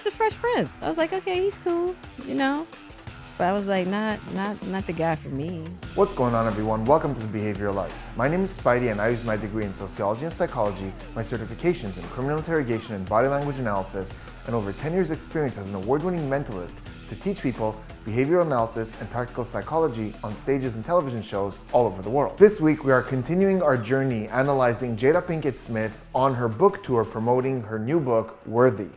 was the Fresh Prince. I was like, okay, he's cool, you know? But I was like, not the guy for me. What's going on, everyone? Welcome to the Behavioral Arts. My name is Spidey and I use my degree in sociology and psychology, my certifications in criminal interrogation and body language analysis, and over 10 years experience as an award-winning mentalist to teach people behavioral analysis and practical psychology on stages and television shows all over the world. This week, we are continuing our journey analyzing Jada Pinkett Smith on her book tour promoting her new book, Worthy.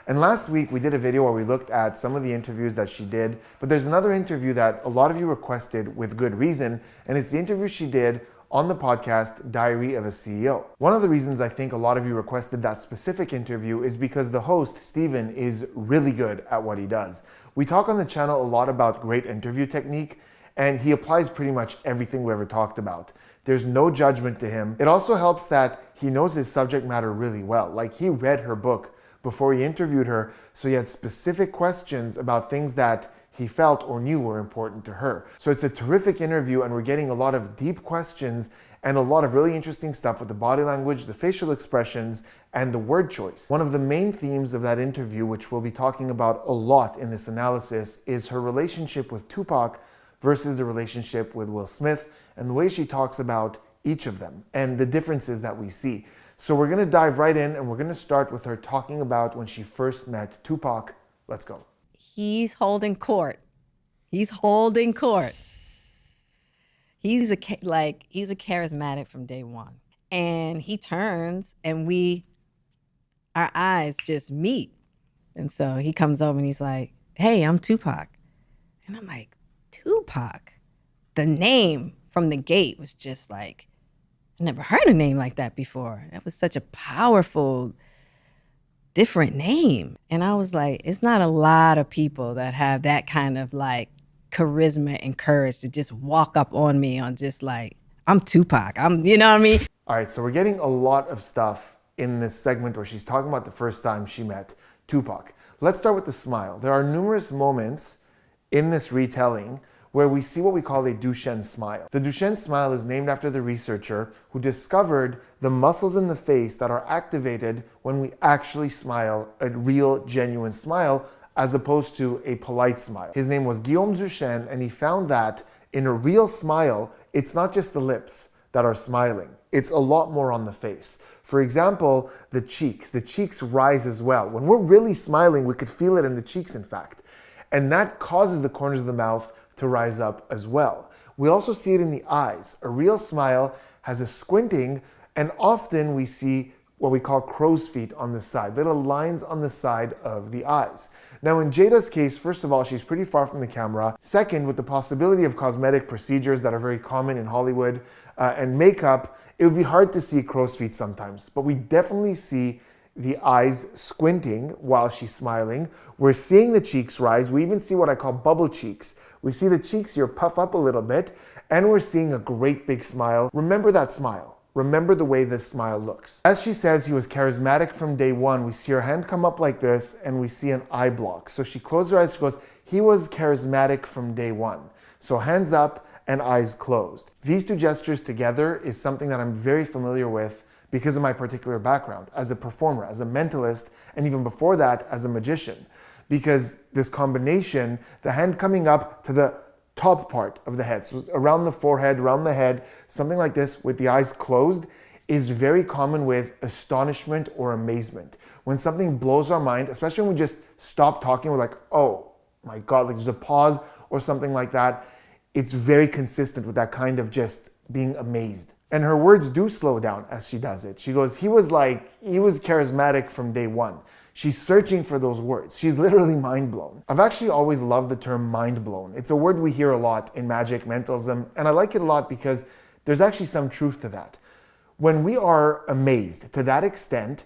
And last week we did a video where we looked at some of the interviews that she did, but there's another interview that a lot of you requested with good reason, and it's the interview she did on the podcast Diary of a CEO. One of the reasons I think a lot of you requested that specific interview is because the host, Steven, is really good at what he does. We talk on the channel a lot about great interview technique, and he applies pretty much everything we ever talked about. There's no judgment to him. It also helps that he knows his subject matter really well. Like, he read her book before he interviewed her, so he had specific questions about things that he felt or knew were important to her. So it's a terrific interview, and we're getting a lot of deep questions and a lot of really interesting stuff with the body language, the facial expressions, and the word choice. One of the main themes of that interview, which we'll be talking about a lot in this analysis, is her relationship with Tupac versus the relationship with Will Smith, and the way she talks about each of them and the differences that we see. So we're gonna dive right in, and we're gonna start with her talking about when she first met Tupac. Let's go. He's holding court. He's holding court. He's a charismatic from day one. And he turns and our eyes just meet. And so he comes over and he's like, hey, I'm Tupac. And I'm like, Tupac? The name from the gate was just like, I never heard a name like that before. That was such a powerful, different name. And I was like, it's not a lot of people that have that kind of like charisma and courage to just walk up on me on just like, I'm Tupac. You know what I mean? All right, so we're getting a lot of stuff in this segment where she's talking about the first time she met Tupac. Let's start with the smile. There are numerous moments in this retelling where we see what we call a Duchenne smile. The Duchenne smile is named after the researcher who discovered the muscles in the face that are activated when we actually smile, a real, genuine smile, as opposed to a polite smile. His name was Guillaume Duchenne, and he found that in a real smile, it's not just the lips that are smiling. It's a lot more on the face. For example, the cheeks rise as well. When we're really smiling, we could feel it in the cheeks, in fact. And that causes the corners of the mouth to rise up as well. We also see it in the eyes. A real smile has a squinting, and often we see what we call crow's feet on the side, little lines on the side of the eyes. Now in Jada's case, first of all, she's pretty far from the camera. Second, with the possibility of cosmetic procedures that are very common in Hollywood and makeup, it would be hard to see crow's feet sometimes, but we definitely see the eyes squinting while she's smiling. We're seeing the cheeks rise. We even see what I call bubble cheeks. We see the cheeks here puff up a little bit, and we're seeing a great big smile. Remember that smile. Remember the way this smile looks. As she says, he was charismatic from day one. We see her hand come up like this, and we see an eye block. So she closed her eyes, she goes, he was charismatic from day one. So hands up and eyes closed. These two gestures together is something that I'm very familiar with because of my particular background as a performer, as a mentalist, and even before that, as a magician. Because this combination, the hand coming up to the top part of the head, so around the forehead, around the head, something like this with the eyes closed, is very common with astonishment or amazement. When something blows our mind, especially when we just stop talking, we're like, oh my God, like there's a pause or something like that. It's very consistent with that kind of just being amazed. And her words do slow down as she does it. She goes, he was charismatic from day one. She's searching for those words. She's literally mind blown. I've actually always loved the term mind blown. It's a word we hear a lot in magic, mentalism, and I like it a lot because there's actually some truth to that. When we are amazed to that extent,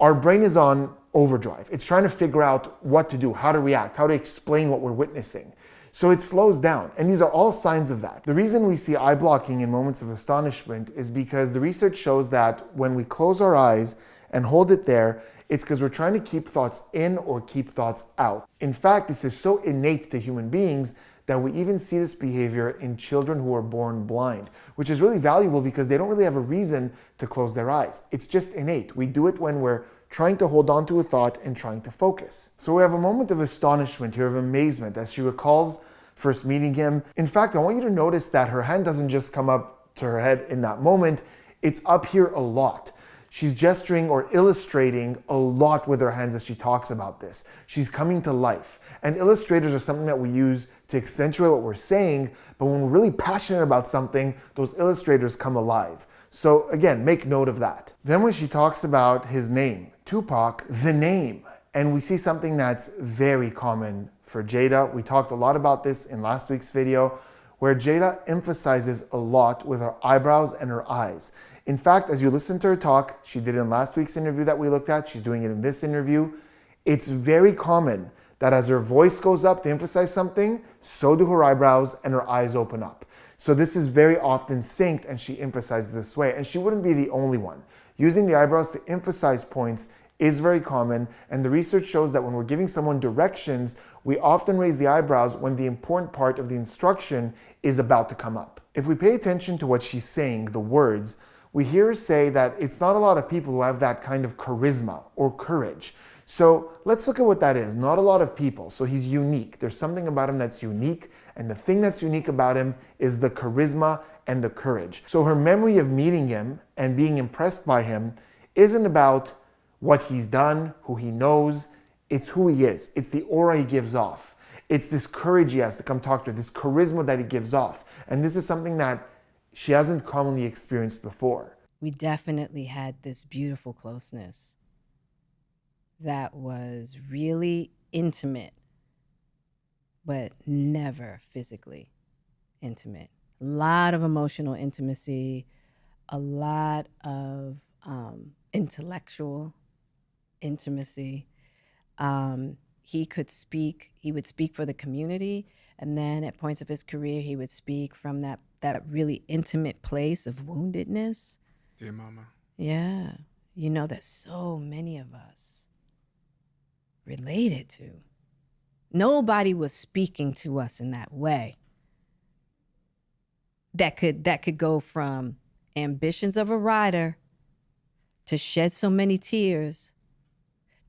our brain is on overdrive. It's trying to figure out what to do, how to react, how to explain what we're witnessing. So it slows down, and these are all signs of that. The reason we see eye blocking in moments of astonishment is because the research shows that when we close our eyes and hold it there, it's because we're trying to keep thoughts in or keep thoughts out. In fact, this is so innate to human beings that we even see this behavior in children who are born blind, which is really valuable because they don't really have a reason to close their eyes. It's just innate. We do it when we're trying to hold on to a thought and trying to focus. So we have a moment of astonishment here, of amazement, as she recalls first meeting him. In fact, I want you to notice that her hand doesn't just come up to her head in that moment, it's up here a lot. She's gesturing or illustrating a lot with her hands as she talks about this. She's coming to life. And illustrators are something that we use to accentuate what we're saying, but when we're really passionate about something, those illustrators come alive. So again, make note of that. Then when she talks about his name, Tupac, the name, and we see something that's very common for Jada. We talked a lot about this in last week's video, where Jada emphasizes a lot with her eyebrows and her eyes. In fact, as you listen to her talk, she did it in last week's interview that we looked at, she's doing it in this interview, it's very common that as her voice goes up to emphasize something, so do her eyebrows and her eyes open up. So this is very often synced, and she emphasizes this way, and she wouldn't be the only one. Using the eyebrows to emphasize points is very common, and the research shows that when we're giving someone directions, we often raise the eyebrows when the important part of the instruction is about to come up. If we pay attention to what she's saying, the words, we hear her say that it's not a lot of people who have that kind of charisma or courage. So let's look at what that is. Not a lot of people. So he's unique. There's something about him that's unique, and the thing that's unique about him is the charisma and the courage. So her memory of meeting him and being impressed by him isn't about what he's done, who he knows. It's who he is. It's the aura he gives off. It's this courage he has to come talk to her, this charisma that he gives off. And this is something that she hasn't commonly experienced before. We definitely had this beautiful closeness that was really intimate, but never physically intimate. A lot of emotional intimacy, a lot of intellectual intimacy. He would speak for the community, and then at points of his career, he would speak from that really intimate place of woundedness. Dear mama. Yeah. You know, that so many of us related to. Nobody was speaking to us in that way. That could go from ambitions of a writer to shed so many tears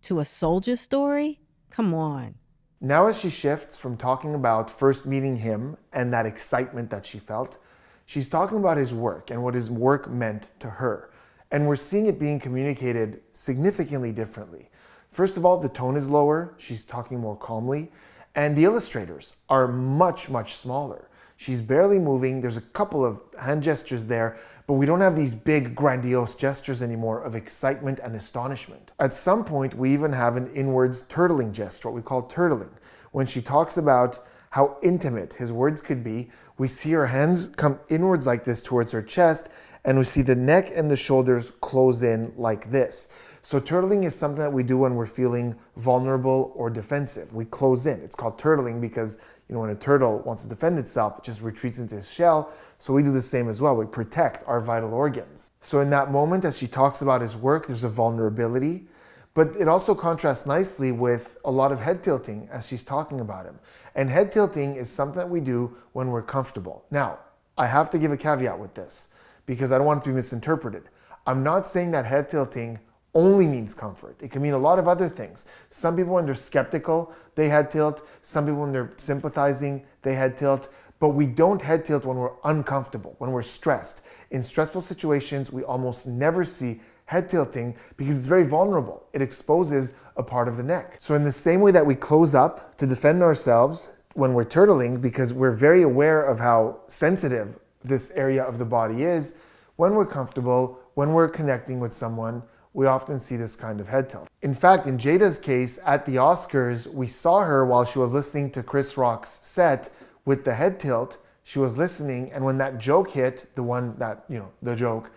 to a soldier story. Come on. Now as she shifts from talking about first meeting him and that excitement that she felt, she's talking about his work and what his work meant to her. And we're seeing it being communicated significantly differently. First of all, the tone is lower, she's talking more calmly, and the illustrators are much, much smaller. She's barely moving, there's a couple of hand gestures there, but we don't have these big, grandiose gestures anymore of excitement and astonishment. At some point, we even have an inwards turtling gesture, what we call turtling. When she talks about how intimate his words could be, we see her hands come inwards like this towards her chest, and we see the neck and the shoulders close in like this. So turtling is something that we do when we're feeling vulnerable or defensive. We close in. It's called turtling because, when a turtle wants to defend itself, it just retreats into its shell. So we do the same as well. We protect our vital organs. So in that moment, as she talks about his work, there's a vulnerability, but it also contrasts nicely with a lot of head tilting as she's talking about him. And head tilting is something that we do when we're comfortable. Now, I have to give a caveat with this because I don't want it to be misinterpreted. I'm not saying that head tilting only means comfort. It can mean a lot of other things. Some people, when they're skeptical, they head tilt. Some people, when they're sympathizing, they head tilt. But we don't head tilt when we're uncomfortable, when we're stressed. In stressful situations, we almost never see head tilting because it's very vulnerable. It exposes a part of the neck. So in the same way that we close up to defend ourselves when we're turtling, because we're very aware of how sensitive this area of the body is, when we're comfortable, when we're connecting with someone, we often see this kind of head tilt. In fact, in Jada's case, at the Oscars, we saw her while she was listening to Chris Rock's set with the head tilt. She was listening, and when that joke hit, the joke,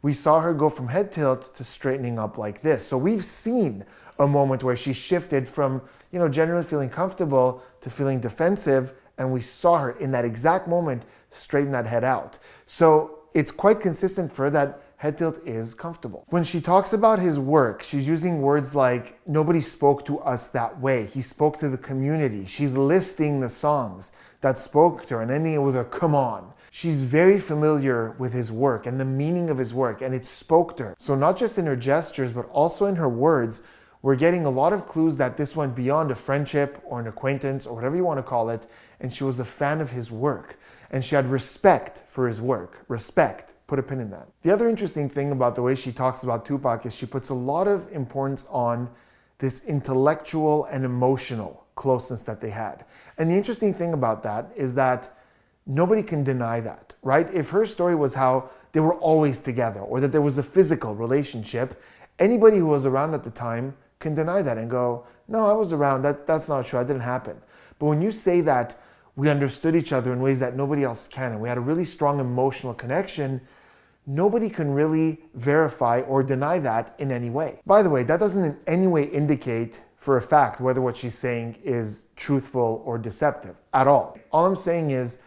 we saw her go from head tilt to straightening up like this. So we've seen a moment where she shifted from, generally feeling comfortable to feeling defensive, and we saw her in that exact moment straighten that head out. So it's quite consistent for her that head tilt is comfortable. When she talks about his work, she's using words like, nobody spoke to us that way. He spoke to the community. She's listing the songs that spoke to her and ending it with a come on. she's very familiar with his work and the meaning of his work, and it spoke to her. So not just in her gestures, but also in her words, we're getting a lot of clues that this went beyond a friendship or an acquaintance or whatever you want to call it, and she was a fan of his work. And she had respect for his work. Respect. Put a pin in that. The other interesting thing about the way she talks about Tupac is she puts a lot of importance on this intellectual and emotional closeness that they had. And the interesting thing about that is that nobody can deny that, right? If her story was how they were always together or that there was a physical relationship, anybody who was around at the time can deny that and go, no, I was around, that's not true, that didn't happen. But when you say that we understood each other in ways that nobody else can, and we had a really strong emotional connection, nobody can really verify or deny that in any way. By the way, that doesn't in any way indicate for a fact whether what she's saying is truthful or deceptive at all. All I'm saying is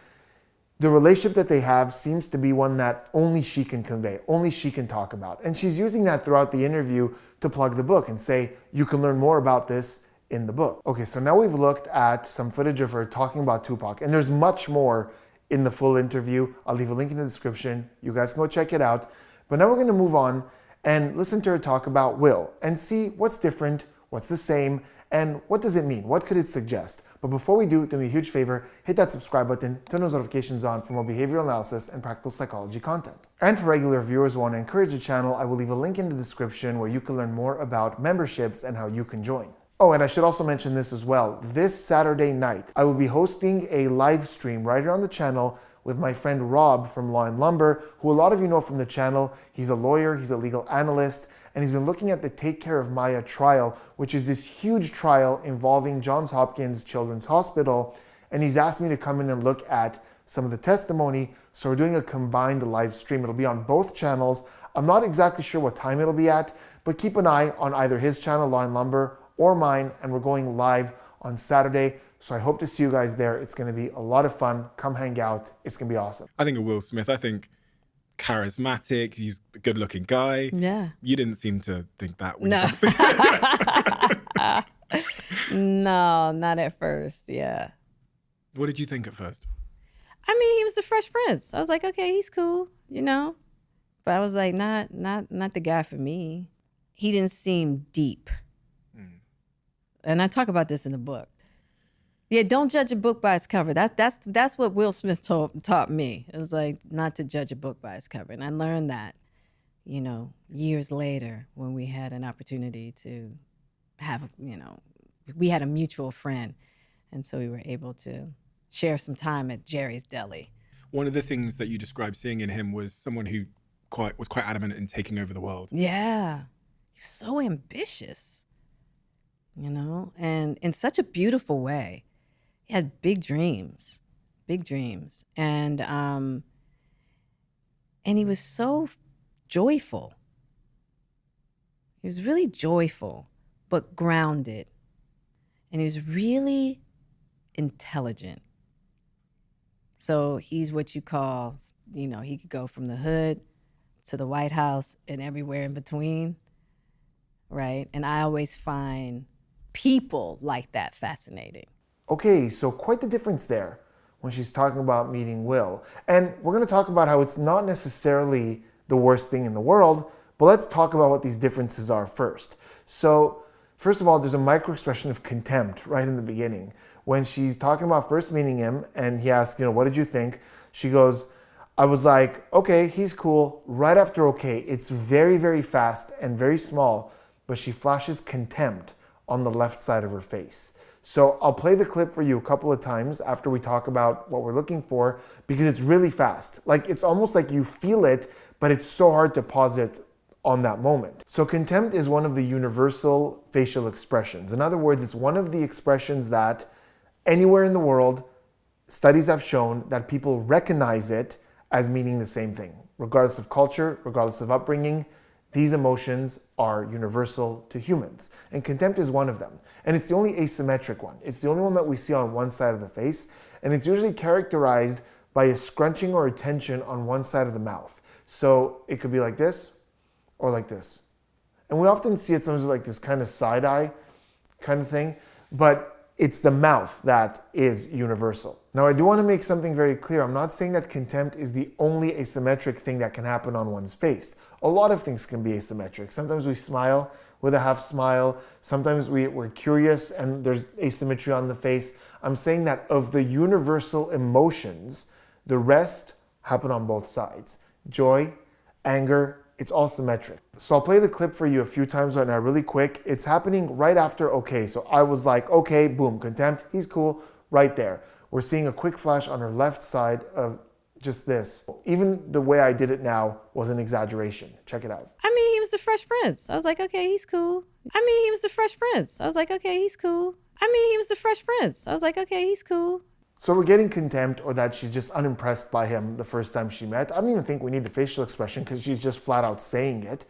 the relationship that they have seems to be one that only she can convey, only she can talk about. And she's using that throughout the interview to plug the book and say, you can learn more about this in the book. Okay, so now we've looked at some footage of her talking about Tupac, and there's much more in the full interview. I'll leave a link in the description. You guys can go check it out. But now we're gonna move on and listen to her talk about Will and see what's different, what's the same, and what does it mean? What could it suggest? But before we do me a huge favor, hit that subscribe button, turn those notifications on for more behavioral analysis and practical psychology content. And for regular viewers who want to encourage the channel, I will leave a link in the description where you can learn more about memberships and how you can join. Oh, and I should also mention this as well. This Saturday night, I will be hosting a live stream right here on the channel with my friend Rob from Law & Lumber, who a lot of you know from the channel. He's a lawyer, he's a legal analyst, and he's been looking at the Take Care of Maya trial, which is this huge trial involving Johns Hopkins Children's Hospital. And he's asked me to come in and look at some of the testimony. So we're doing a combined live stream. It'll be on both channels. I'm not exactly sure what time it'll be at, but keep an eye on either his channel, Law & Lumber, or mine, and we're going live on Saturday. So I hope to see you guys there. It's going to be a lot of fun. Come hang out. It's going to be awesome. I think of Will Smith. I think charismatic. He's a good-looking guy. Yeah. You didn't seem to think that. When No. No, not at first. Yeah. What did you think at first? I mean, he was the Fresh Prince. I was like, okay, he's cool, you know. But I was like, not the guy for me. He didn't seem deep. And I talk about this in the book. Yeah, don't judge a book by its cover. That's what Will Smith taught me. It was like not to judge a book by its cover. And I learned that, you know, years later when we had an opportunity to have, you know, we had a mutual friend. And so we were able to share some time at Jerry's Deli. One of the things that you described seeing in him was someone who was quite adamant in taking over the world. Yeah, he was so ambitious, you know, and in such a beautiful way. He had big dreams, and he was so joyful. He was really joyful, but grounded, and he was really intelligent. So he's what you call, you know, he could go from the hood to the White House and everywhere in between, right? And I always find people like that fascinating. Okay, so quite the difference there when she's talking about meeting Will. And we're going to talk about how it's not necessarily the worst thing in the world, but let's talk about what these differences are first. So first of all, there's a micro expression of contempt right in the beginning. When she's talking about first meeting him and he asks, you know, what did you think? She goes, I was like, okay, he's cool. Right after okay, it's very, very fast and very small, but she flashes contempt on the left side of her face. So I'll play the clip for you a couple of times after we talk about what we're looking for, because it's really fast. Like, it's almost like you feel it, but it's so hard to pause it on that moment. So contempt is one of the universal facial expressions. In other words, it's one of the expressions that anywhere in the world, studies have shown that people recognize it as meaning the same thing. Regardless of culture, regardless of upbringing, these emotions are universal to humans. And contempt is one of them. And it's the only asymmetric one. It's the only one that we see on one side of the face. And it's usually characterized by a scrunching or a tension on one side of the mouth. So it could be like this or like this. And we often see it sometimes like this kind of side eye kind of thing. But it's the mouth that is universal. Now, I do want to make something very clear. I'm not saying that contempt is the only asymmetric thing that can happen on one's face. A lot of things can be asymmetric. Sometimes we smile with a half smile. Sometimes we're curious and there's asymmetry on the face. I'm saying that of the universal emotions, the rest happen on both sides. Joy, anger, it's all symmetric. So I'll play the clip for you a few times right now, really quick. It's happening right after okay. So I was like, okay, boom, contempt, he's cool, right there. We're seeing a quick flash on her left side of just this. Even the way I did it now was an exaggeration. Check it out. I mean, he was the Fresh Prince. I was like, okay, he's cool. I mean, he was the Fresh Prince. I was like, okay, he's cool. I mean, he was the Fresh Prince. I was like, okay, he's cool. So we're getting contempt, or that she's just unimpressed by him the first time she met. I don't even think we need the facial expression because she's just flat out saying it.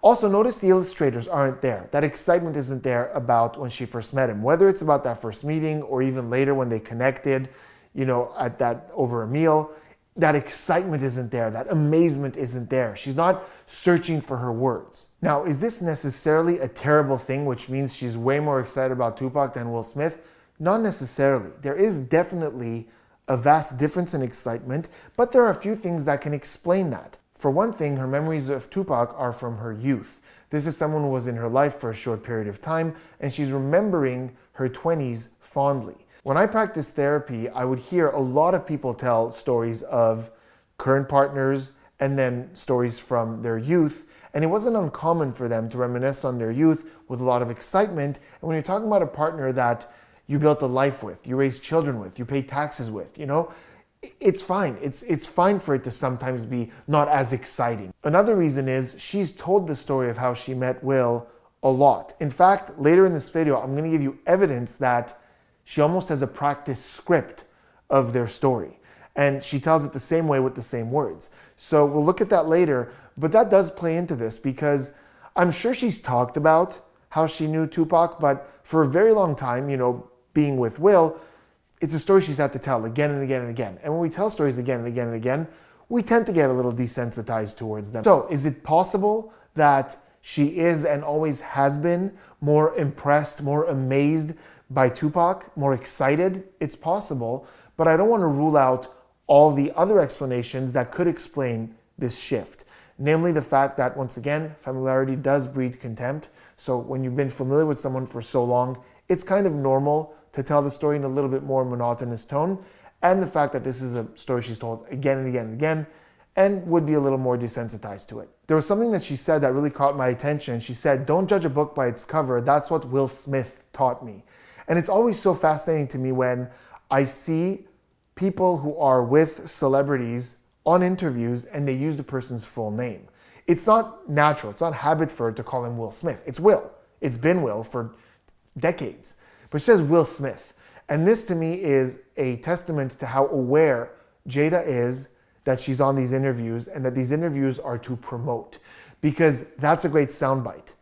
Also, notice the illustrators aren't there. That excitement isn't there about when she first met him. Whether it's about that first meeting or even later when they connected, you know, at that over a meal, that excitement isn't there. That amazement isn't there. She's not searching for her words. Now, is this necessarily a terrible thing, which means she's way more excited about Tupac than Will Smith? Not necessarily. There is definitely a vast difference in excitement, but there are a few things that can explain that. For one thing, her memories of Tupac are from her youth. This is someone who was in her life for a short period of time, and she's remembering her 20s fondly. When I practiced therapy, I would hear a lot of people tell stories of current partners and then stories from their youth, and it wasn't uncommon for them to reminisce on their youth with a lot of excitement. And when you're talking about a partner that you built a life with, you raised children with, you pay taxes with, you know, it's fine. It's fine for it to sometimes be not as exciting. Another reason is she's told the story of how she met Will a lot. In fact, later in this video, I'm going to give you evidence that she almost has a practice script of their story. And she tells it the same way with the same words. So we'll look at that later, but that does play into this because I'm sure she's talked about how she knew Tupac, but for a very long time, you know, being with Will, it's a story she's had to tell again and again and again. And when we tell stories again and again and again, we tend to get a little desensitized towards them. So is it possible that she is and always has been more impressed, more amazed by Tupac, more excited? It's possible, but I don't want to rule out all the other explanations that could explain this shift. Namely the fact that, once again, familiarity does breed contempt. So when you've been familiar with someone for so long, it's kind of normal to tell the story in a little bit more monotonous tone. And the fact that this is a story she's told again and again and again, and would be a little more desensitized to it. There was something that she said that really caught my attention. She said, "Don't judge a book by its cover. That's what Will Smith taught me." And it's always so fascinating to me when I see people who are with celebrities on interviews and they use the person's full name. It's not natural. It's not habit for her to call him Will Smith. It's Will. It's been Will for decades. But she says Will Smith. And this to me is a testament to how aware Jada is that she's on these interviews and that these interviews are to promote. Because that's a great soundbite.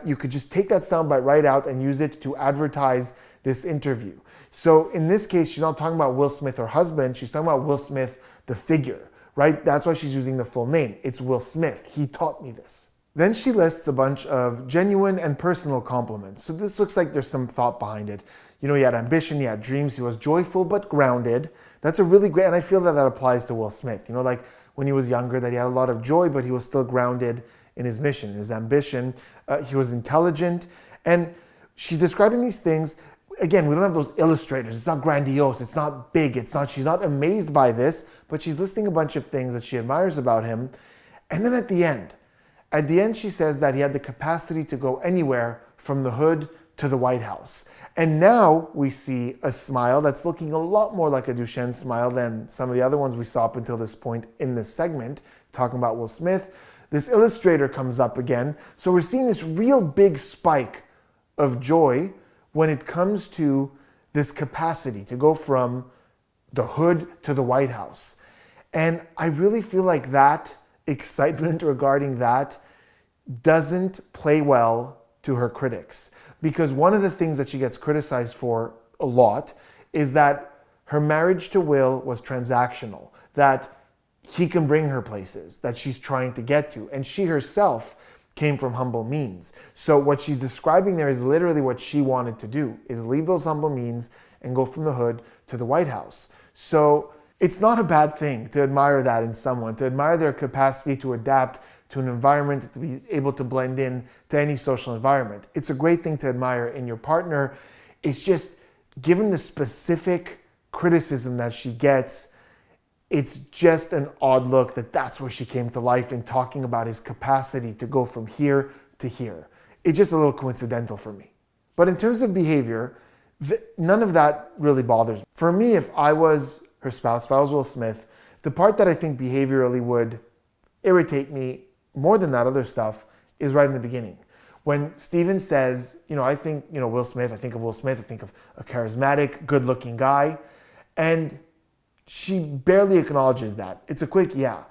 You could just take that soundbite right out and use it to advertise this interview. So in this case, she's not talking about Will Smith, her husband. She's talking about Will Smith, the figure, right? That's why she's using the full name. It's Will Smith. He taught me this. Then she lists a bunch of genuine and personal compliments. So this looks like there's some thought behind it. You know, he had ambition, he had dreams, he was joyful but grounded. That's a really great, and I feel that that applies to Will Smith. You know, like when he was younger, that he had a lot of joy, but he was still grounded in his mission, in his ambition. He was intelligent. And she's describing these things. Again, we don't have those illustrators. It's not grandiose. It's not big. She's not amazed by this, but she's listing a bunch of things that she admires about him. And then at the end, she says that he had the capacity to go anywhere from the hood to the White House. And now we see a smile that's looking a lot more like a Duchenne smile than some of the other ones we saw up until this point in this segment, talking about Will Smith. This illustrator comes up again. So we're seeing this real big spike of joy when it comes to this capacity to go from the hood to the White House. And I really feel like that excitement regarding that doesn't play well to her critics. Because one of the things that she gets criticized for a lot is that her marriage to Will was transactional, that he can bring her places that she's trying to get to. And she herself came from humble means. So what she's describing there is literally what she wanted to do, is leave those humble means and go from the hood to the White House. So it's not a bad thing to admire that in someone, to admire their capacity to adapt to an environment, to be able to blend in to any social environment. It's a great thing to admire in your partner. It's just, given the specific criticism that she gets, it's just an odd look that that's where she came to life in talking about his capacity to go from here to here. It's just a little coincidental for me. But in terms of behavior, none of that really bothers me. For me, if I was her spouse, if I was Will Smith, the part that I think behaviorally would irritate me more than that other stuff is right in the beginning. When Steven says, I think, Will Smith, I think of Will Smith, I think of a charismatic, good-looking guy, and she barely acknowledges that. It's a quick yeah.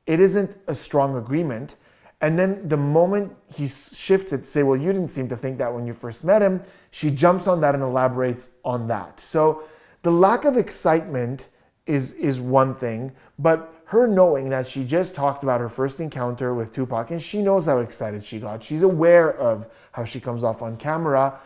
It isn't a strong agreement. And then the moment he shifts it to say, well, you didn't seem to think that when you first met him, she jumps on that and elaborates on that. So the lack of excitement is one thing, but her knowing that she just talked about her first encounter with Tupac, and she knows how excited she got. She's aware of how she comes off on camera.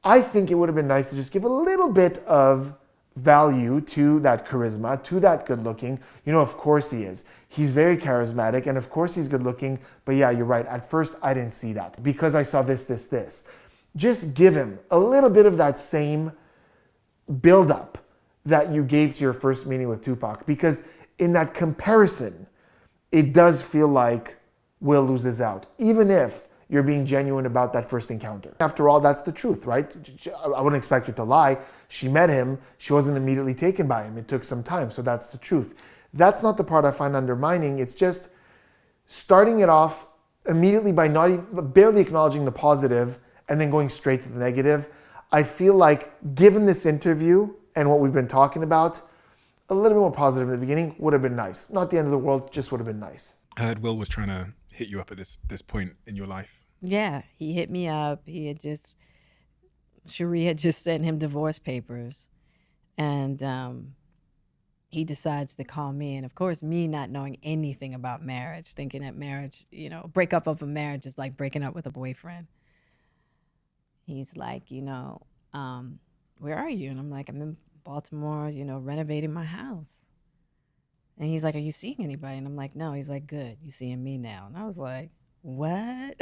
I think it would have been nice to just give a little bit of value to that charisma, to that good looking. Of course he is. He's very charismatic, and of course he's good looking, but yeah, you're right. At first, I didn't see that because I saw this. Just give him a little bit of that same build up that you gave to your first meeting with Tupac, because in that comparison, it does feel like Will loses out, even if you're being genuine about that first encounter. After all, that's the truth, right? I wouldn't expect her to lie. She met him. She wasn't immediately taken by him. It took some time, so that's the truth. That's not the part I find undermining. It's just starting it off immediately by not even, barely acknowledging the positive and then going straight to the negative. I feel like, given this interview and what we've been talking about, a little bit more positive in the beginning would have been nice. Not the end of the world, just would have been nice. I heard Will was trying to hit you up at this point in your life. Yeah, he hit me up. Cherie had just sent him divorce papers, and he decides to call me. And of course, me not knowing anything about marriage, thinking that marriage, breakup of a marriage is like breaking up with a boyfriend. He's like, where are you? And I'm like, I'm in Baltimore, renovating my house. And he's like, are you seeing anybody? And I'm like, no. He's like, good, you seeing me now. And I was like, what?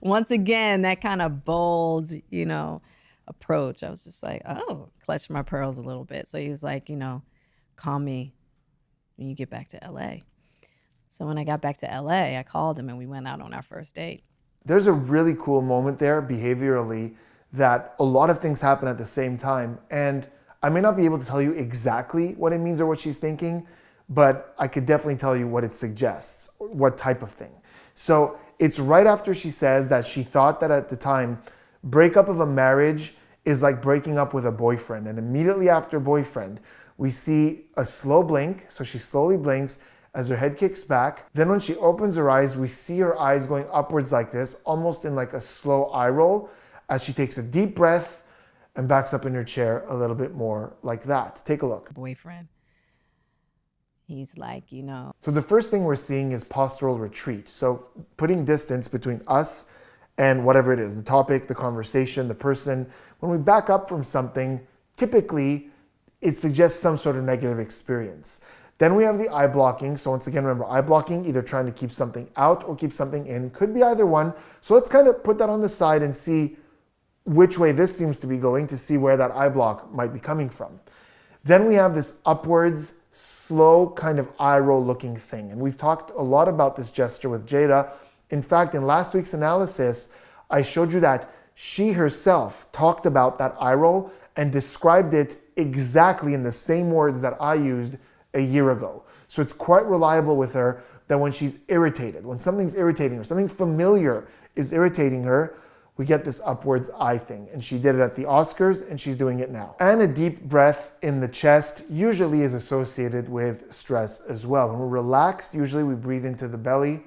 Once again, that kind of bold, approach. I was just like, oh, clutched my pearls a little bit. So he was like, call me when you get back to LA. So when I got back to LA, I called him and we went out on our first date. There's a really cool moment there behaviorally that a lot of things happen at the same time. And I may not be able to tell you exactly what it means or what she's thinking, but I could definitely tell you what it suggests, what type of thing. So it's right after she says that she thought that at the time, breakup of a marriage is like breaking up with a boyfriend. And immediately after boyfriend, we see a slow blink. So she slowly blinks as her head kicks back. Then when she opens her eyes, we see her eyes going upwards like this, almost in like a slow eye roll, as she takes a deep breath and backs up in her chair a little bit more like that. Take a look. Boyfriend. He's like, So the first thing we're seeing is postural retreat. So putting distance between us and whatever it is, the topic, the conversation, the person. When we back up from something, typically it suggests some sort of negative experience. Then we have the eye blocking. So once again, remember, eye blocking, either trying to keep something out or keep something in. Could be either one. So let's kind of put that on the side and see which way this seems to be going, to see where that eye block might be coming from. Then we have this upwards, slow kind of eye roll looking thing. And we've talked a lot about this gesture with Jada. In fact, in last week's analysis, I showed you that she herself talked about that eye roll and described it exactly in the same words that I used a year ago. So it's quite reliable with her that when she's irritated, when something's irritating her, something familiar is irritating her, we get this upwards eye thing. And she did it at the Oscars and she's doing it now. And a deep breath in the chest usually is associated with stress as well. When we're relaxed, usually we breathe into the belly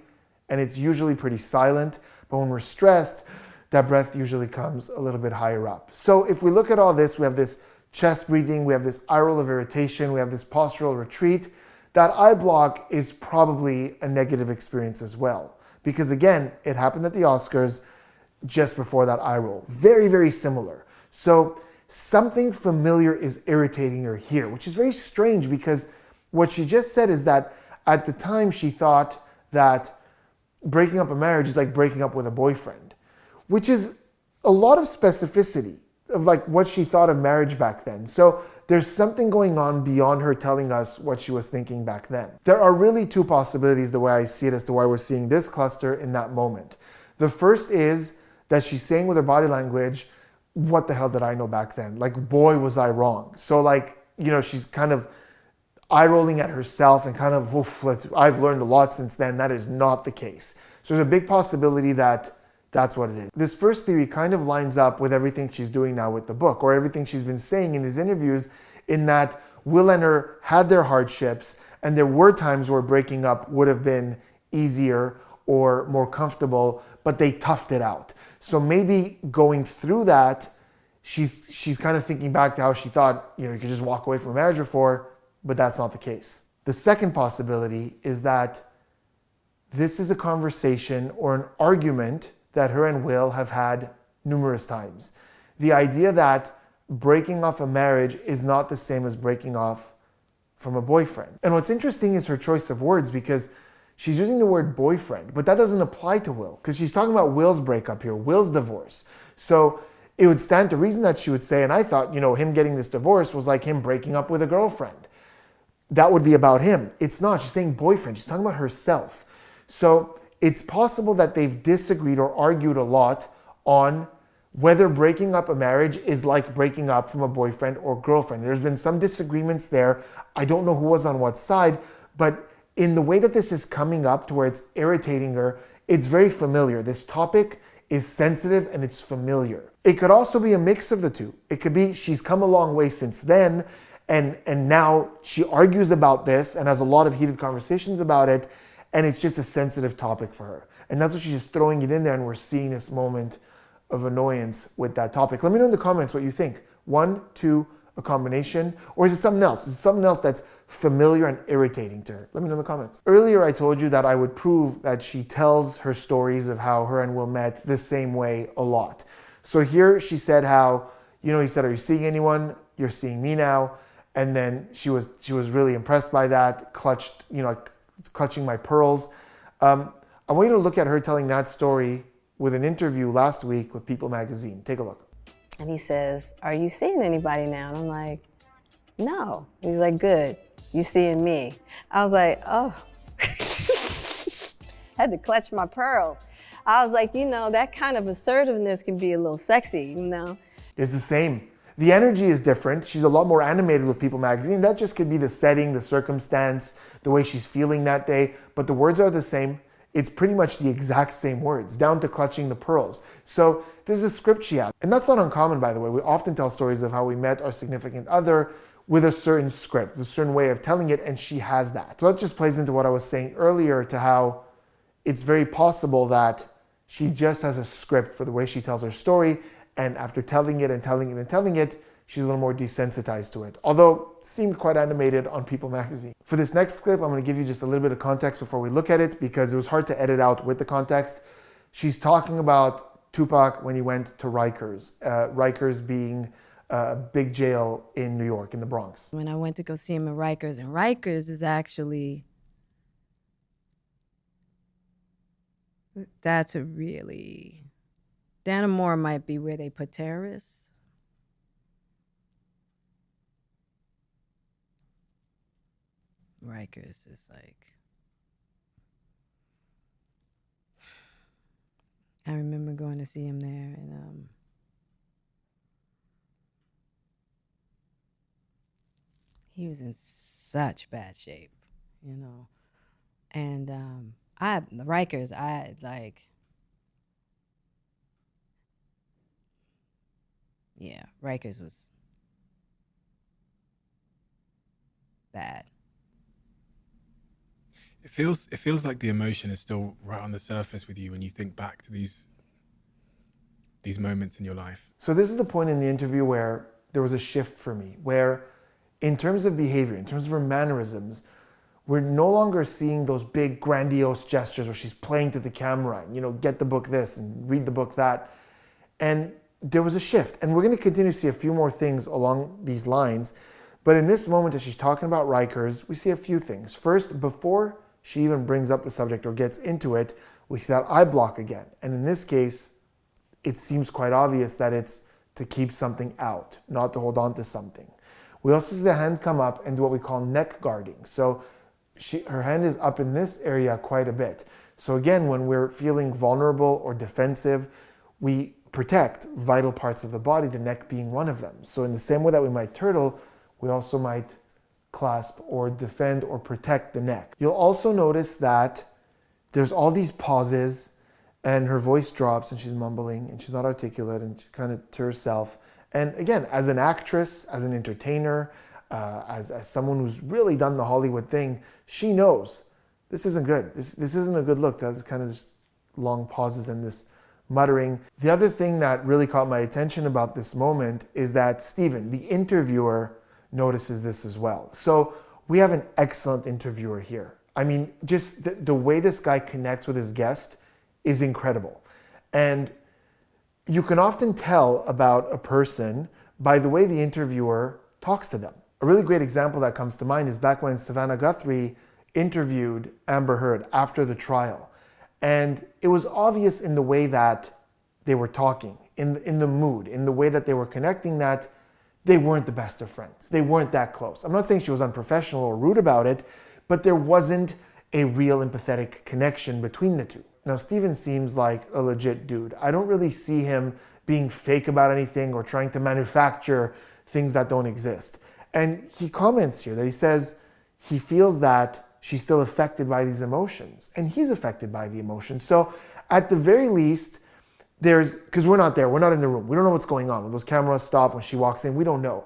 and it's usually pretty silent. But when we're stressed, that breath usually comes a little bit higher up. So if we look at all this, we have this chest breathing, we have this eye roll of irritation, we have this postural retreat. That eye block is probably a negative experience as well. Because again, it happened at the Oscars just before that eye roll. Very, very similar. So something familiar is irritating her here, which is very strange because what she just said is that at the time she thought that breaking up a marriage is like breaking up with a boyfriend, which is a lot of specificity of like what she thought of marriage back then. So there's something going on beyond her telling us what she was thinking back then. There are really two possibilities the way I see it as to why we're seeing this cluster in that moment. The first is that she's saying with her body language, what the hell did I know back then? Like, boy, was I wrong. So like, you know, she's kind of eye rolling at herself and kind of, I've learned a lot since then. That is not the case. So there's a big possibility that that's what it is. This first theory kind of lines up with everything she's doing now with the book, or everything she's been saying in these interviews, in that Will and her had their hardships, and there were times where breaking up would have been easier or more comfortable, but they toughed it out. So maybe going through that, she's kind of thinking back to how she thought, you know, you could just walk away from a marriage before, but that's not the case. The second possibility is that this is a conversation or an argument that her and Will have had numerous times. The idea that breaking off a marriage is not the same as breaking off from a boyfriend. And what's interesting is her choice of words, because she's using the word boyfriend, but that doesn't apply to Will, because she's talking about Will's breakup here, Will's divorce. So it would stand to reason that she would say, and I thought, you know, him getting this divorce was like him breaking up with a girlfriend. That would be about him. It's not. She's saying boyfriend. She's talking about herself. So it's possible that they've disagreed or argued a lot on whether breaking up a marriage is like breaking up from a boyfriend or girlfriend. There's been some disagreements there. I don't know who was on what side, but in the way that this is coming up to where it's irritating her, it's very familiar. This topic is sensitive and it's familiar. It could also be a mix of the two. It could be she's come a long way since then, and now she argues about this and has a lot of heated conversations about it, and it's just a sensitive topic for her. And that's what she's just throwing it in there, and we're seeing this moment of annoyance with that topic. Let me know in the comments what you think. 1, 2, a combination, or is it something else? Is it something else that's familiar and irritating to her? Let me know in the comments. Earlier, I told you that I would prove that she tells her stories of how her and Will met the same way a lot. So here she said how, you know, he said, "Are you seeing anyone? You're seeing me now." And then she was really impressed by that, clutching my pearls. I want you to look at her telling that story with an interview last week with People magazine. Take a look. And he says, "Are you seeing anybody now?" And I'm like, "No." He's like, "Good. You seeing me?" I was like, oh. Had to clutch my pearls. I was like, you know, that kind of assertiveness can be a little sexy, you know? It's the same. The energy is different. She's a lot more animated with People magazine. That just could be the setting, the circumstance, the way she's feeling that day. But the words are the same. It's pretty much the exact same words, down to clutching the pearls. So this is a script she has. And that's not uncommon, by the way. We often tell stories of how we met our significant other with a certain script, a certain way of telling it, and she has that. So that just plays into what I was saying earlier, to how it's very possible that she just has a script for the way she tells her story, and after telling it and telling it and telling it, she's a little more desensitized to it. Although it seemed quite animated on People magazine. For this next clip, I'm going to give you just a little bit of context before we look at it, because it was hard to edit out with the context. She's talking about Tupac when he went to Rikers. Rikers being a big jail in New York, in the Bronx. When I went to go see him at Rikers, and Rikers is actually, that's a really, Dannemora might be where they put terrorists. Rikers is like, I remember going to see him there, and he was in such bad shape, you know. And Rikers, yeah, Rikers was bad. It feels like the emotion is still right on the surface with you when you think back to these moments in your life. So this is the point in the interview where there was a shift for me, where in terms of behavior, in terms of her mannerisms, We're no longer seeing those big grandiose gestures where she's playing to the camera and, get the book this and read the book that. And there was a shift. And we're going to continue to see a few more things along these lines. But in this moment, as she's talking about Rikers, we see a few things. First, before she even brings up the subject or gets into it, we see that eye block again. And in this case, it seems quite obvious that it's to keep something out, not to hold on to something. We also see the hand come up and do what we call neck guarding. So her hand is up in this area quite a bit. So again, when we're feeling vulnerable or defensive, we protect vital parts of the body, the neck being one of them. So in the same way that we might turtle, we also might clasp or defend or protect the neck. You'll also notice that there's all these pauses and her voice drops and she's mumbling and she's not articulate and she kind of to herself. And again, as an actress, as an entertainer, as someone who's really done the Hollywood thing, she knows this isn't good. This isn't a good look. That's kind of just long pauses and this muttering. The other thing that really caught my attention about this moment is that Stephen, the interviewer, notices this as well. So we have an excellent interviewer here. I mean, just the way this guy connects with his guest is incredible. And you can often tell about a person by the way the interviewer talks to them. A really great example that comes to mind is back when Savannah Guthrie interviewed Amber Heard after the trial. And it was obvious in the way that they were talking, in the mood, in the way that they were connecting, that they weren't the best of friends. They weren't that close. I'm not saying she was unprofessional or rude about it, but there wasn't a real empathetic connection between the two. Now, Steven seems like a legit dude. I don't really see him being fake about anything or trying to manufacture things that don't exist. And he comments here that he says he feels that she's still affected by these emotions, and he's affected by the emotions. So at the very least, because we're not there, we're not in the room, we don't know what's going on. When those cameras stop, when she walks in, we don't know.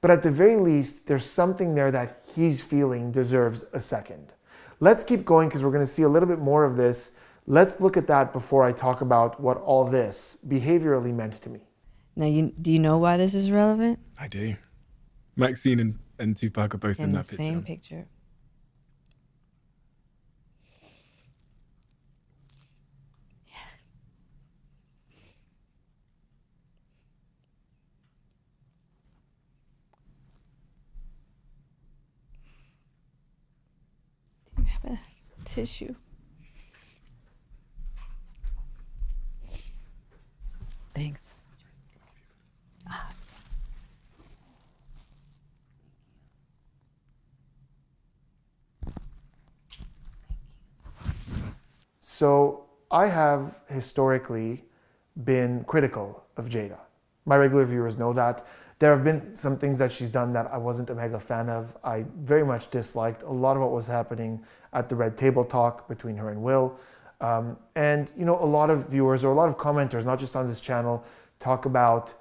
But at the very least, there's something there that he's feeling deserves a second. Let's keep going because we're going to see a little bit more of this. Let's look at that before I talk about what all this behaviorally meant to me. Now, do you know why this is relevant? I do. Maxine and Tupac are both in that the same picture. Do you have a tissue? Thanks. So I have historically been critical of Jada. My regular viewers know that. There have been some things that she's done that I wasn't a mega fan of. I very much disliked a lot of what was happening at the Red Table Talk between her and Will. And a lot of viewers or a lot of commenters, not just on this channel, talk about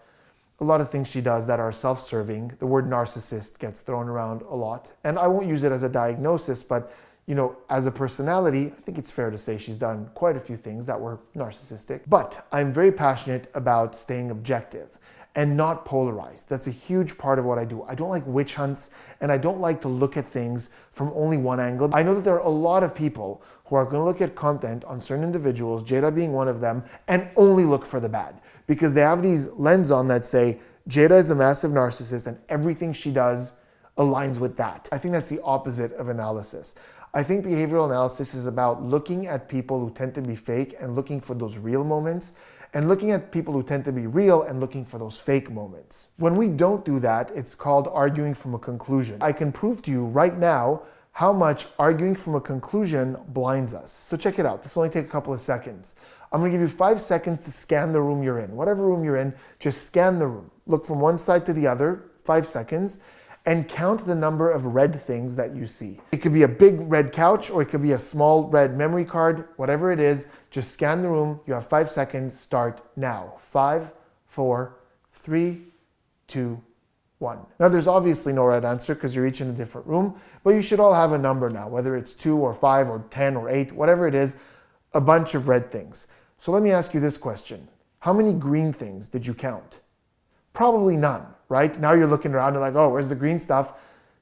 a lot of things she does that are self-serving. The word narcissist gets thrown around a lot. And I won't use it as a diagnosis, but as a personality, I think it's fair to say she's done quite a few things that were narcissistic. But I'm very passionate about staying objective and not polarized. That's a huge part of what I do. I don't like witch hunts, and I don't like to look at things from only one angle. I know that there are a lot of people who are going to look at content on certain individuals, Jada being one of them, and only look for the bad because they have these lenses on that say Jada is a massive narcissist and everything she does aligns with that. I think that's the opposite of analysis. I think behavioral analysis is about looking at people who tend to be fake and looking for those real moments, and looking at people who tend to be real and looking for those fake moments. When we don't do that, it's called arguing from a conclusion. I can prove to you right now how much arguing from a conclusion blinds us. So check it out. This will only take a couple of seconds. I'm gonna give you 5 seconds to scan the room you're in. Whatever room you're in, just scan the room. Look from one side to the other, 5 seconds, and count the number of red things that you see. It could be a big red couch or it could be a small red memory card, whatever it is, just scan the room. You have 5 seconds, start now. 5, 4, 3, 2, 1. Now there's obviously no right answer because you're each in a different room, but you should all have a number now, whether it's 2 or 5 or 10 or 8, whatever it is, a bunch of red things. So let me ask you this question. How many green things did you count? Probably none, right? Now you're looking around and like, oh, where's the green stuff?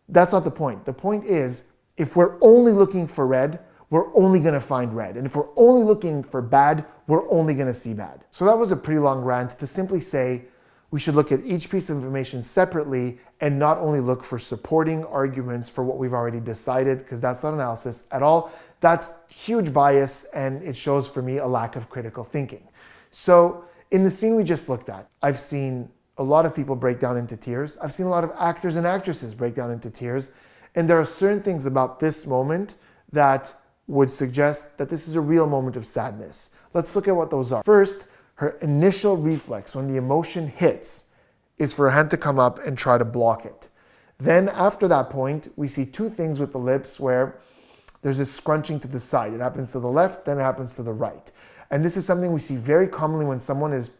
That's not the point. The point is, If we're only looking for red, we're only going to find red. And if we're only looking for bad, we're only going to see bad. So that was a pretty long rant to simply say we should look at each piece of information separately and not only look for supporting arguments for what we've already decided, because that's not analysis at all. That's huge bias, and it shows for me a lack of critical thinking. So in the scene we just looked at, I've seen a lot of people break down into tears. I've seen a lot of actors and actresses break down into tears. And there are certain things about this moment that would suggest that this is a real moment of sadness. Let's look at what those are. First, her initial reflex when the emotion hits is for her hand to come up and try to block it. Then after that point, we see two things with the lips where there's this scrunching to the side. It happens to the left, then it happens to the right. And this is something we see very commonly when someone is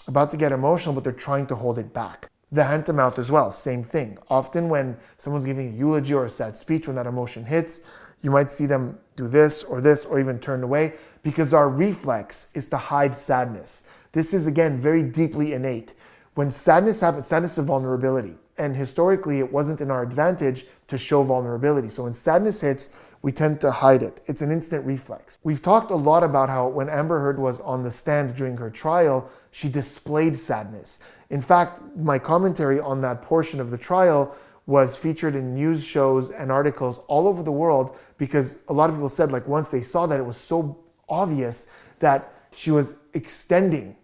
about to get emotional, but they're trying to hold it back. The hand to mouth as well, same thing. Often when someone's giving a eulogy or a sad speech, when that emotion hits, you might see them do this, or even turn away, because our reflex is to hide sadness. This is, again, very deeply innate. When sadness happens, sadness is vulnerability. And historically, it wasn't in our advantage to show vulnerability. So when sadness hits, we tend to hide it. It's an instant reflex. We've talked a lot about how when Amber Heard was on the stand during her trial, she displayed sadness. In fact, my commentary on that portion of the trial was featured in news shows and articles all over the world, because a lot of people said, like, once they saw that, it was so obvious that she was extending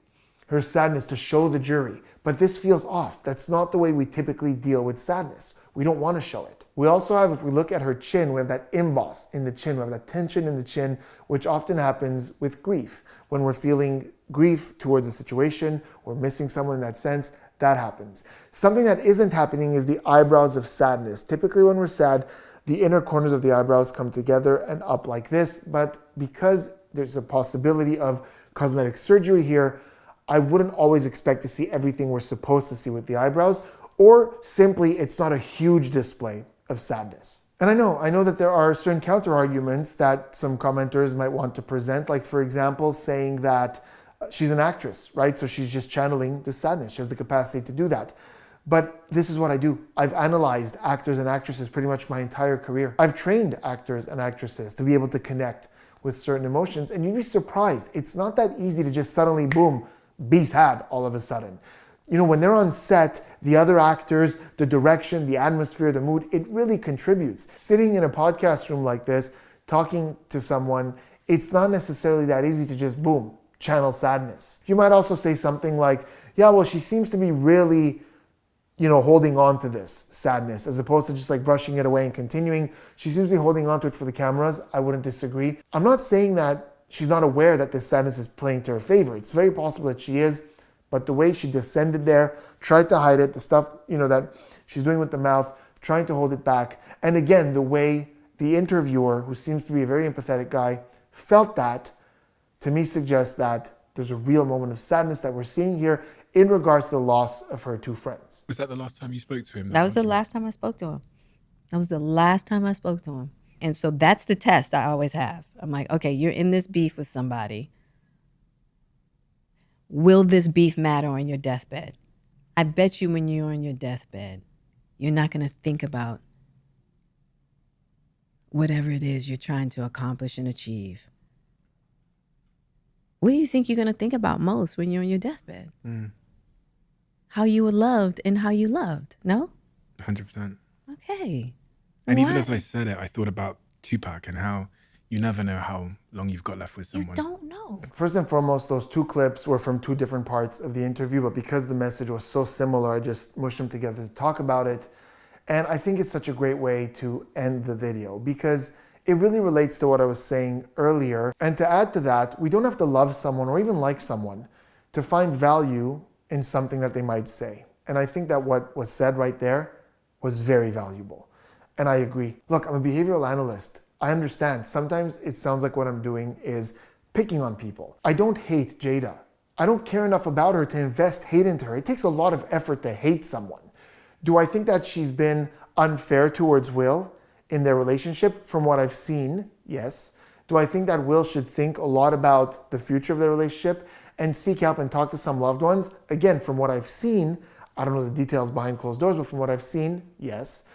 her sadness to show the jury. But this feels off. That's not the way we typically deal with sadness. We don't want to show it. We also have, if we look at her chin, we have that emboss in the chin. We have that tension in the chin, which often happens with grief. When we're feeling grief towards a situation, we're missing someone in that sense, that happens. Something that isn't happening is the eyebrows of sadness. Typically when we're sad, the inner corners of the eyebrows come together and up like this. But because there's a possibility of cosmetic surgery here, I wouldn't always expect to see everything we're supposed to see with the eyebrows, or simply it's not a huge display of sadness. And I know that there are certain counter arguments that some commenters might want to present, like for example, saying that she's an actress, right? So she's just channeling the sadness. She has the capacity to do that. But this is what I do. I've analyzed actors and actresses pretty much my entire career. I've trained actors and actresses to be able to connect with certain emotions, and you'd be surprised. It's not that easy to just suddenly, boom, be sad all of a sudden. You know, when they're on set, the other actors, the direction, the atmosphere, the mood, it really contributes. Sitting in a podcast room like this, talking to someone, it's not necessarily that easy to just, boom, channel sadness. You might also say something like, yeah, well, she seems to be really, holding on to this sadness, as opposed to just like brushing it away and continuing. She seems to be holding on to it for the cameras. I wouldn't disagree. I'm not saying that she's not aware that this sadness is playing to her favor. It's very possible that she is, but the way she descended there, tried to hide it, the stuff, that she's doing with the mouth, trying to hold it back. And again, the way the interviewer, who seems to be a very empathetic guy, felt that, to me suggests that there's a real moment of sadness that we're seeing here in regards to the loss of her two friends. Was that the last time you spoke to him? That was the last time I spoke to him. That was the last time I spoke to him. And so that's the test I always have. I'm like, okay, you're in this beef with somebody. Will this beef matter on your deathbed? I bet you when you're on your deathbed, you're not going to think about whatever it is you're trying to accomplish and achieve. What do you think you're going to think about most when you're on your deathbed? How you were loved and how you loved, no? 100%. Okay. And even as I said it, I thought about Tupac and how you never know how long you've got left with someone. You don't know. First and foremost, those two clips were from two different parts of the interview, but because the message was so similar, I just mushed them together to talk about it. And I think it's such a great way to end the video, because it really relates to what I was saying earlier. And to add to that, we don't have to love someone or even like someone to find value in something that they might say. And I think that what was said right there was very valuable. And I agree. Look, I'm a behavioral analyst. I understand. Sometimes it sounds like what I'm doing is picking on people. I don't hate Jada. I don't care enough about her to invest hate into her. It takes a lot of effort to hate someone. Do I think that she's been unfair towards Will in their relationship? From what I've seen, yes. Do I think that Will should think a lot about the future of their relationship and seek help and talk to some loved ones? Again, from what I've seen, I don't know the details behind closed doors, but from what I've seen, yes.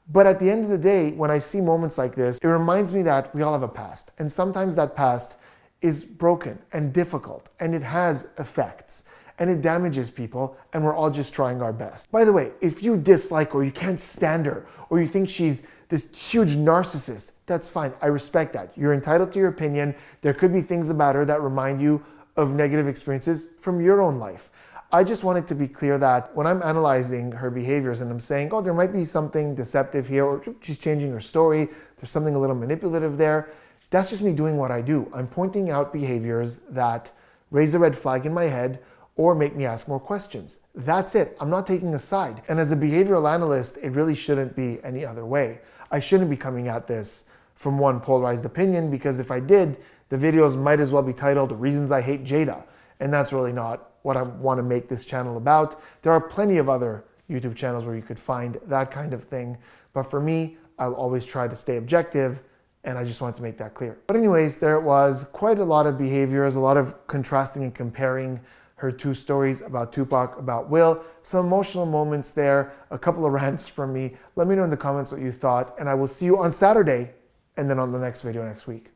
But at the end of the day, when I see moments like this, it reminds me that we all have a past. And sometimes that past is broken and difficult, and it has effects, and it damages people, and we're all just trying our best. By the way, if you dislike or you can't stand her, or you think she's this huge narcissist, that's fine. I respect that. You're entitled to your opinion. There could be things about her that remind you of negative experiences from your own life. I just wanted to be clear that when I'm analyzing her behaviors and I'm saying, oh, there might be something deceptive here, or she's changing her story, there's something a little manipulative there, that's just me doing what I do. I'm pointing out behaviors that raise a red flag in my head or make me ask more questions. That's it. I'm not taking a side. And as a behavioral analyst, it really shouldn't be any other way. I shouldn't be coming at this from one polarized opinion, because if I did, the videos might as well be titled Reasons I Hate Jada. And that's really not what I want to make this channel about. There are plenty of other YouTube channels where you could find that kind of thing. But for me, I'll always try to stay objective, and I just wanted to make that clear. But anyways, there it was. Quite a lot of behaviors, a lot of contrasting and comparing her two stories about Tupac, about Will. Some emotional moments there, a couple of rants from me. Let me know in the comments what you thought, and I will see you on Saturday and then on the next video next week.